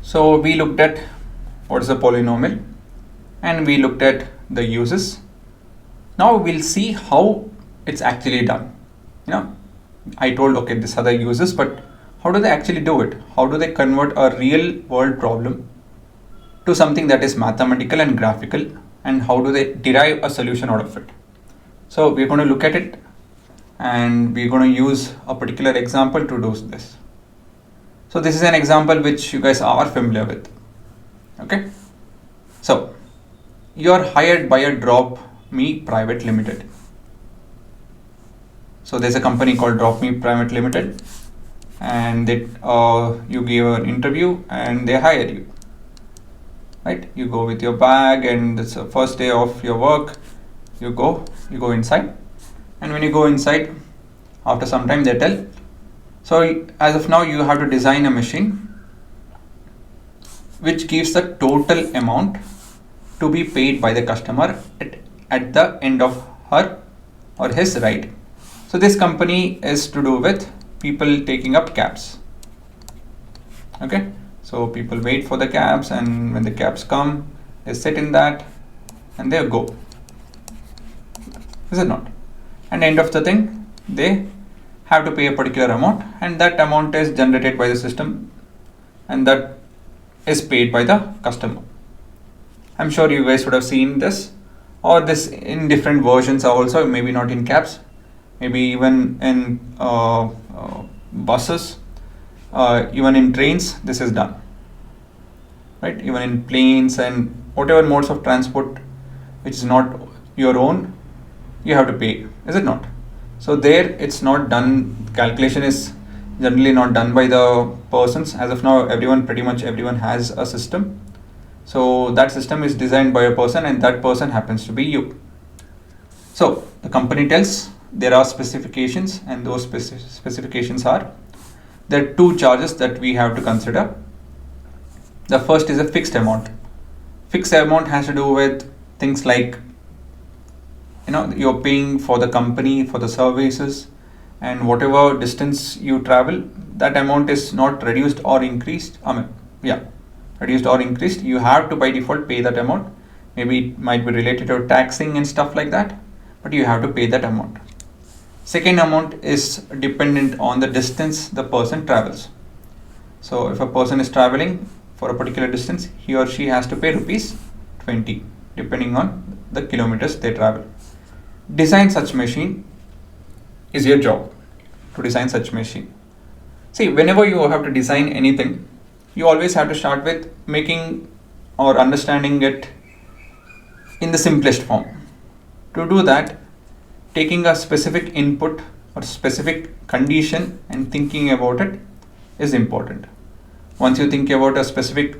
So we looked at what is a polynomial and we looked at the uses. Now we'll see how it's actually done. I told, okay, these are the uses, but how do they actually do it? How do they convert a real world problem to something that is mathematical and graphical, and how do they derive a solution out of it? So we're going to look at it, and we're going to use a particular example to do this. So this is an example which you guys are familiar with. Okay, so you are hired by a Drop Me Private Limited. So there's a company called Drop Me Private Limited, and you give an interview and they hire you. Right? You go with your bag, and it's the first day of your work. You go inside, and when you go inside, after some time they tell, so as of now you have to design a machine which gives the total amount to be paid by the customer at the end of her or his ride. So this company is to do with people taking up cabs. Okay, so people wait for the cabs, and when the cabs come, they sit in that and they go. Is it not? And end of the thing, they have to pay a particular amount, and that amount is generated by the system, and that is paid by the customer. I'm sure you guys would have seen this, or this in different versions also, maybe not in cabs, maybe even in buses, even in trains, this is done. Right? Even in planes and whatever modes of transport which is not your own, you have to pay, is it not? So there it's not done, calculation is generally not done by the persons. As of now, pretty much everyone has a system. So that system is designed by a person, and that person happens to be you. So the company tells there are specifications, and those specifications are, there are two charges that we have to consider. The first is a fixed amount. Fixed amount has to do with things like, you're paying for the company for the services, and whatever distance you travel, that amount is not reduced or increased. Reduced or increased. You have to by default pay that amount. Maybe it might be related to taxing and stuff like that, but you have to pay that amount. Second amount is dependent on the distance the person travels. So if a person is traveling for a particular distance, he or she has to pay ₹20 depending on the kilometers they travel. Design such machine is your job, to design such machine. See, whenever you have to design anything, you always have to start with making or understanding it in the simplest form. To do that, taking a specific input or specific condition and thinking about it is important. Once you think about a specific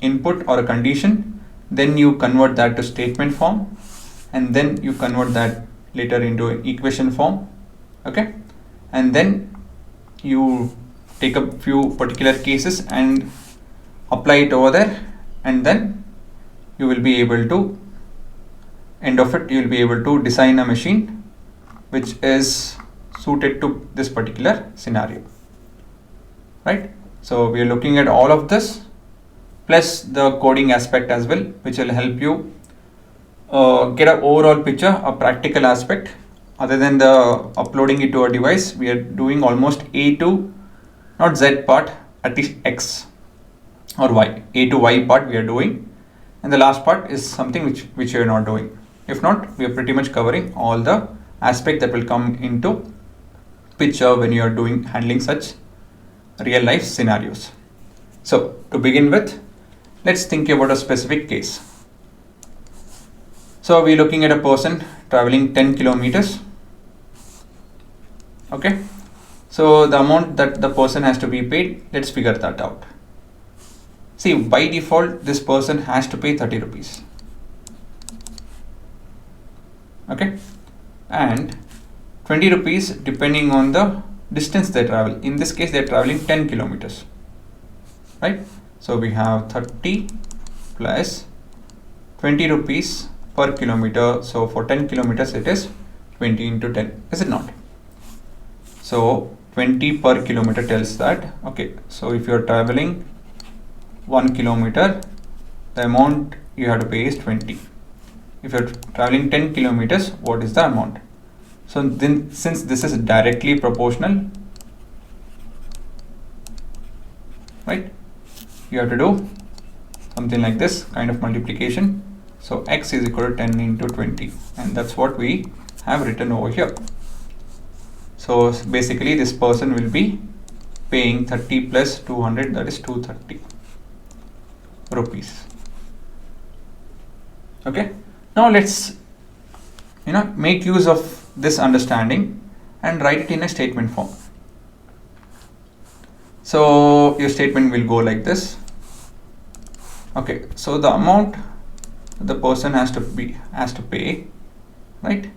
input or a condition, then you convert that to statement form, and then you convert that later into an equation form. Okay, and then you take a few particular cases and apply it over there, and then you will be able to, end of it, you will be able to design a machine which is suited to this particular scenario. Right? So we are looking at all of this plus the coding aspect as well, which will help you get an overall picture, a practical aspect. Other than the uploading it to a device, we are doing almost A to, not Z part, at least X or Y. A to Y part we are doing, and the last part is something which we are not doing. If not, we are pretty much covering all the aspect that will come into picture when you are handling such real life scenarios. So to begin with, let's think about a specific case. So we're looking at a person traveling 10 kilometers. Okay, so the amount that the person has to be paid, let's figure that out. See, by default, this person has to pay 30 rupees. Okay, and 20 rupees depending on the distance they travel. In this case, they're traveling 10 kilometers. Right? So we have 30 plus 20 rupees per kilometer. So for 10 kilometers, it is 20 into 10. Is it not? So 20 per kilometer tells that, okay, so if you're traveling 1 kilometer, the amount you have to pay is 20. If you're traveling 10 kilometers, what is the amount? So then, since this is directly proportional, right, you have to do something like this kind of multiplication. So x is equal to 10 into 20, and that's what we have written over here. So basically this person will be paying 30 plus 200, that is 230 rupees. Okay, now let's make use of this understanding and write it in a statement form. So your statement will go like this. Okay, so the amount the person has to pay, right,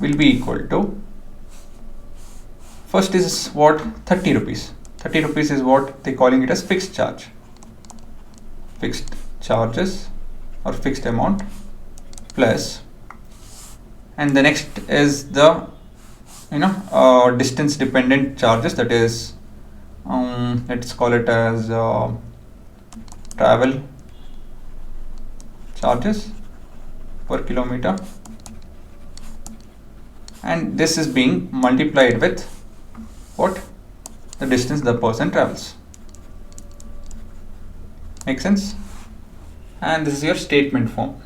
will be equal to, first is what, 30 rupees. 30 rupees is what they calling it as fixed charge, fixed charges or fixed amount, plus, and the next is the distance dependent charges, that is let's call it as travel charges per kilometer, and this is being multiplied with what, the distance the person travels. Make sense? And this is your statement form.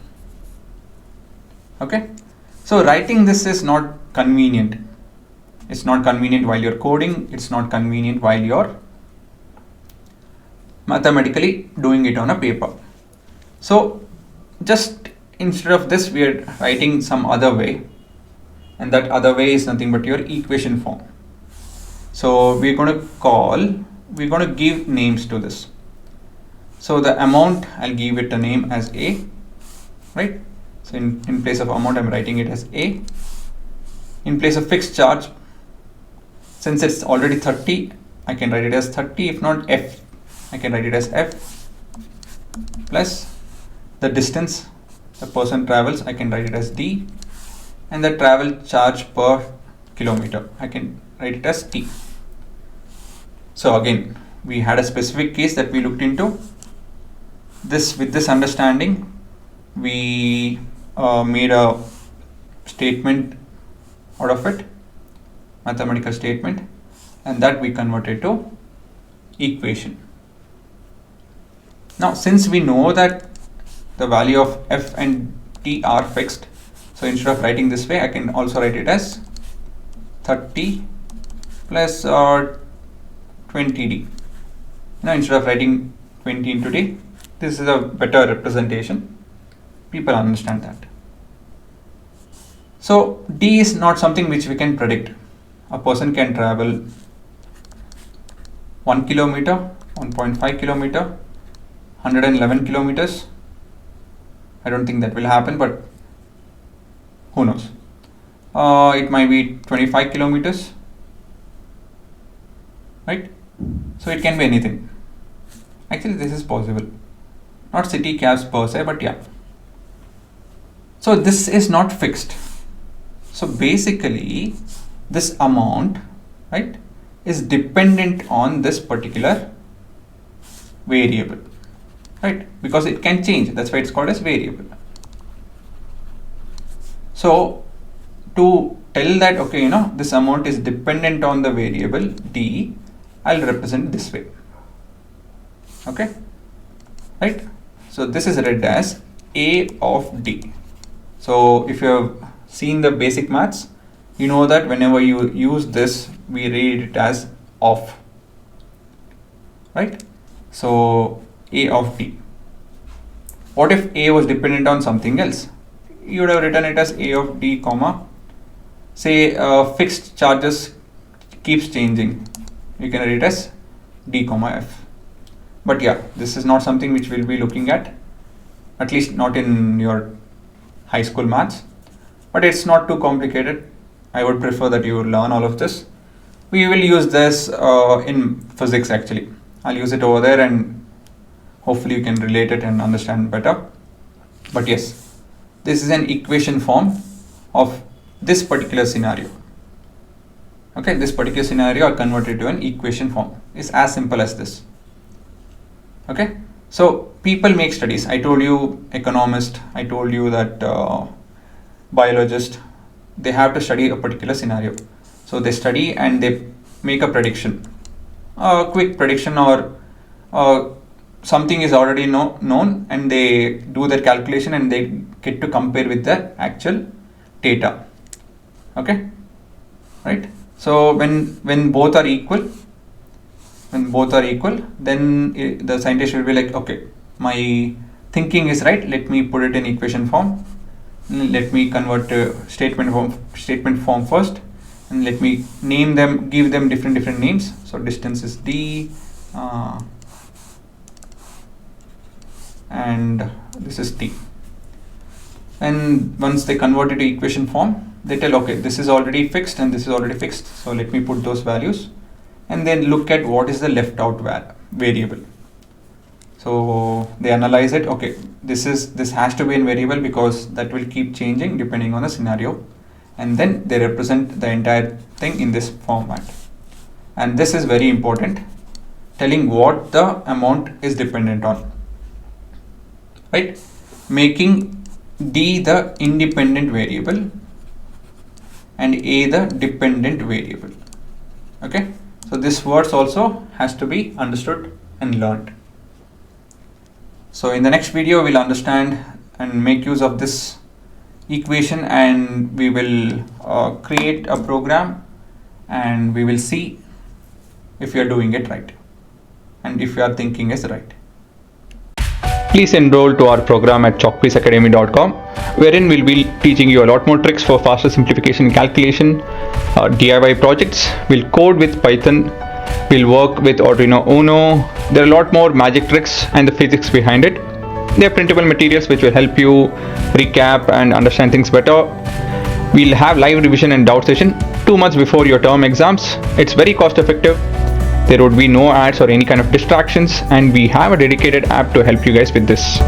Okay, so writing this is not convenient. It's not convenient while you're coding, it's not convenient while you're mathematically doing it on a paper. So just instead of this, we are writing some other way, and that other way is nothing but your equation form. So we're going to give names to this. So the amount, I'll give it a name as A, right? So in place of amount, I'm writing it as A. In place of fixed charge, since it's already 30, I can write it as 30. If not F, I can write it as F, plus the distance the person travels, I can write it as D, and the travel charge per kilometer, I can write it as T. So again, we had a specific case that we looked into. With this understanding, we made a statement out of it, mathematical statement, and that we converted to equation. Now since we know that the value of F and T are fixed, so instead of writing this way, I can also write it as 30 plus 20D. Now instead of writing 20 into D, this is a better representation. People understand that. So D is not something which we can predict. A person can travel 1 kilometer, 1.5 kilometer, 111 kilometers. I don't think that will happen, but who knows? It might be 25 kilometers, right? So it can be anything. Actually, this is possible. Not city cabs per se, but yeah. So this is not fixed. So basically, this amount, right, is dependent on this particular variable, right? Because it can change. That's why it's called as variable. So to tell that, okay, this amount is dependent on the variable D, I'll represent this way. Okay, right? So this is read as A of D. So if you have seen the basic maths, you know that whenever you use this, we read it as of, right? So A of D. What if A was dependent on something else? You would have written it as A of D, comma, say fixed charges keeps changing. You can write it as D, comma F. But yeah, this is not something which we'll be looking at least not in your high school maths. But it's not too complicated. I would prefer that you learn all of this. We will use this in physics actually. I'll use it over there and hopefully you can relate it and understand better. But yes, this is an equation form of this particular scenario. Okay, this particular scenario are converted to an equation form. It's as simple as this. Okay, So people make studies. I told you economist, I told you that biologist, they have to study a particular scenario. So they study and they make a prediction, a quick prediction, or something is already known, and they do their calculation and they get to compare with the actual data. Okay, right? So when both are equal, then the scientist will be like, okay, my thinking is right, let me put it in equation form, let me convert to statement form first, and let me name them, give them different names. So distance is d, and this is t. And once they convert it to equation form, they tell, okay, this is already fixed and this is already fixed, so let me put those values, and then look at what is the left out variable. So they analyze it. Okay, this has to be in variable because that will keep changing depending on the scenario, and then they represent the entire thing in this format. And this is very important, telling what the amount is dependent on, right? Making d the independent variable and a the dependent variable. Okay, so this words also has to be understood and learned. So in the next video we'll understand and make use of this equation, and we will create a program, and we will see if you are doing it right and if your thinking is right. Please enroll to our program at chalkpieceacademy.com, wherein we'll be teaching you a lot more tricks for faster simplification and calculation, DIY projects. We'll code with Python, we'll work with Arduino Uno. There are a lot more magic tricks and the physics behind it. There are printable materials which will help you recap and understand things better. We'll have live revision and doubt session 2 months before your term exams. It's very cost effective. There would be no ads or any kind of distractions, and we have a dedicated app to help you guys with this.